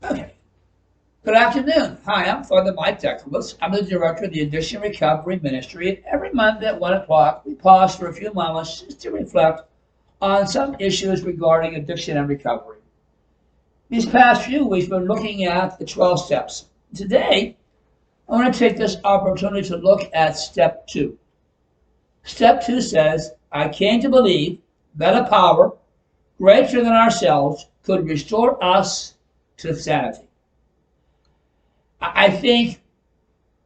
Okay. Good afternoon. Hi, I'm Father Mike Deckelus. I'm the director of the Addiction Recovery Ministry. And every month at 1 o'clock, we pause for a few moments just to reflect on some issues regarding addiction and recovery. These past few weeks, we've been looking at the 12 steps. Today, I want to take this opportunity to look at step 2. Step 2 says, I came to believe that a power greater than ourselves could restore us to sanity. I think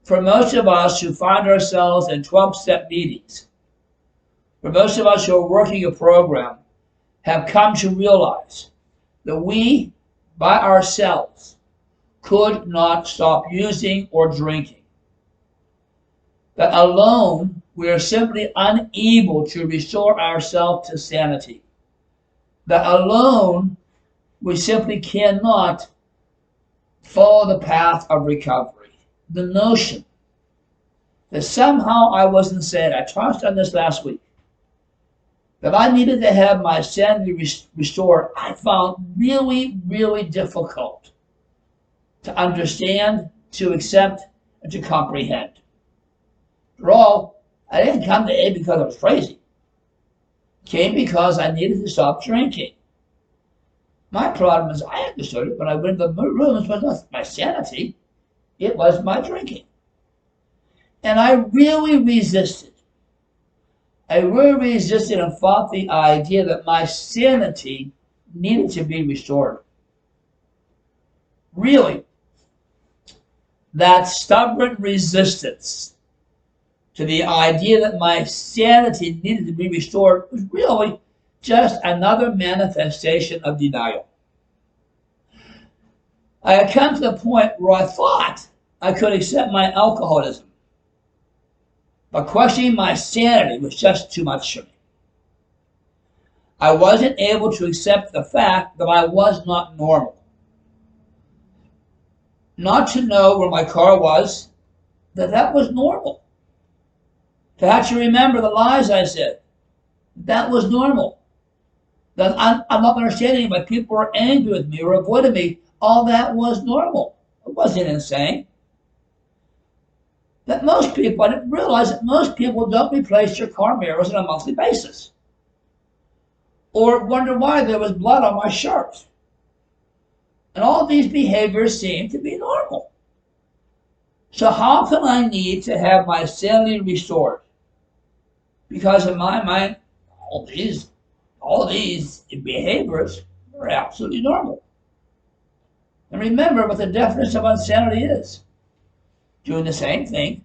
for most of us who find ourselves in 12-step meetings, for most of us who are working a program, have come to realize that we, by ourselves, could not stop using or drinking. That alone, we are simply unable to restore ourselves to sanity. That alone, we simply cannot follow the path of recovery. The notion that somehow I wasn't sane, I touched on this last week, that I needed to have my sanity restored, I found really, really difficult to understand, to accept, and to comprehend. After all, I didn't come to A because I was crazy. I came because I needed to stop drinking. My problem is I understood it when I went to the rooms was not my sanity, it was my drinking. And I really resisted. I really resisted and fought the idea that my sanity needed to be restored. Really, that stubborn resistance to the idea that my sanity needed to be restored was really just another manifestation of denial. I had come to the point where I thought I could accept my alcoholism, but questioning my sanity was just too much for me. I wasn't able to accept the fact that I was not normal. Not to know where my car was, that was normal. To have to remember the lies I said, that was normal. That I'm not understanding why people were angry with me or avoided me. All that was normal. It wasn't insane. That most people, I didn't realize that most people don't replace their car mirrors on a monthly basis. Or wonder why there was blood on my shirt. And all these behaviors seem to be normal. So how can I need to have my sanity restored? Because in my mind, all these behaviors are absolutely normal. And remember what the definition of insanity is. Doing the same thing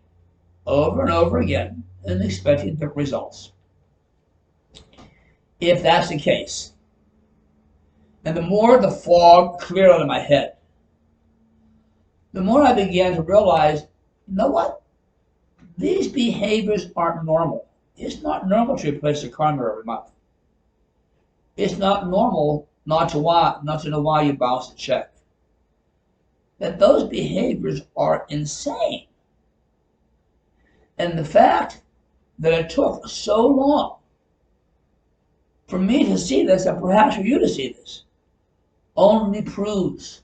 over and over again and expecting different results. If that's the case, and the more the fog cleared out of my head, the more I began to realize, you know what? These behaviors aren't normal. It's not normal to replace a car mirror every month. It's not normal not to know why you bounce a check. That those behaviors are insane. And the fact that it took so long for me to see this, and perhaps for you to see this, only proves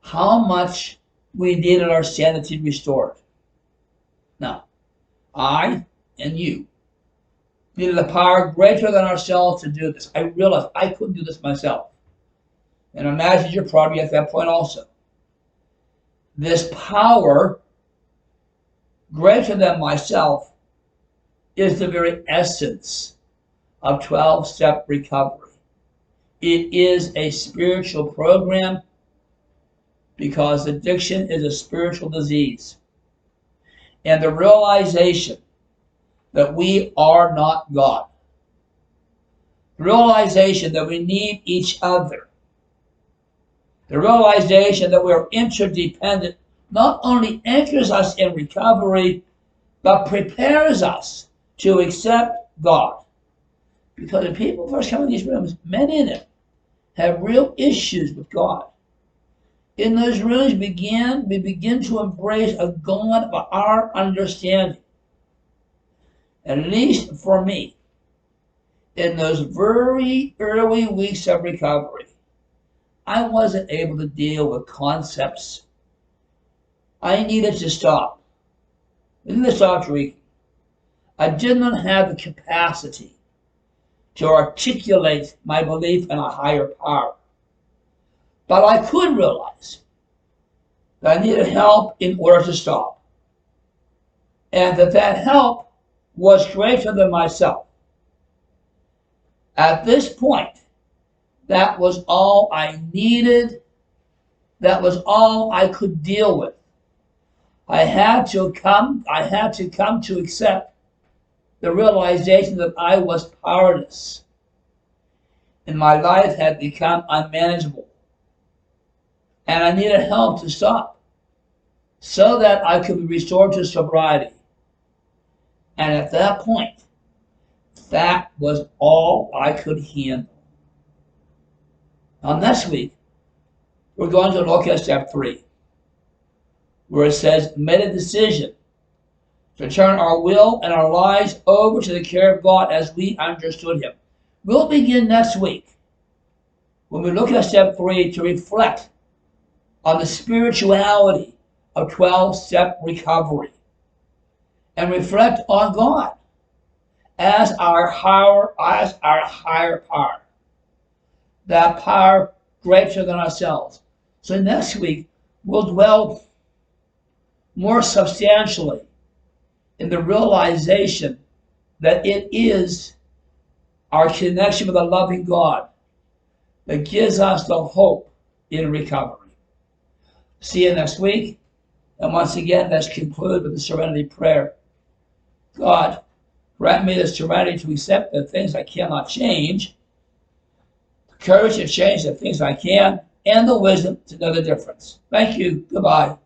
how much we needed our sanity restored. Now, I and you needed a power greater than ourselves to do this. I realized I couldn't do this myself. And I imagine you're probably at that point also. This power greater than myself is the very essence of 12-step recovery. It is a spiritual program because addiction is a spiritual disease. And the realization that we are not God, the realization that we need each other, the realization that we are interdependent not only anchors us in recovery, but prepares us to accept God. Because when people first come in these rooms, many of them have real issues with God. In those rooms, we begin to embrace a God of our understanding. At least for me, in those very early weeks of recovery, I wasn't able to deal with concepts. I needed to stop. I needed to stop drinking. I did not have the capacity to articulate my belief in a higher power. But I could realize that I needed help in order to stop. And that help was greater than myself. At this point, that was all I needed. That was all I could deal with. I had to come to accept the realization that I was powerless. And my life had become unmanageable. And I needed help to stop so that I could be restored to sobriety. And at that point, that was all I could handle. Now, next week, we're going to look at step 3, where it says, made a decision to turn our will and our lives over to the care of God as we understood Him. We'll begin next week when we look at step 3 to reflect on the spirituality of 12-step recovery and reflect on God as our higher power, that power greater than ourselves. So next week, we'll dwell more substantially in the realization that it is our connection with a loving God that gives us the hope in recovery. See you next week. And once again, let's conclude with the serenity prayer. God, grant me the serenity to accept the things I cannot change, the courage to change the things I can, and the wisdom to know the difference. Thank you. Goodbye.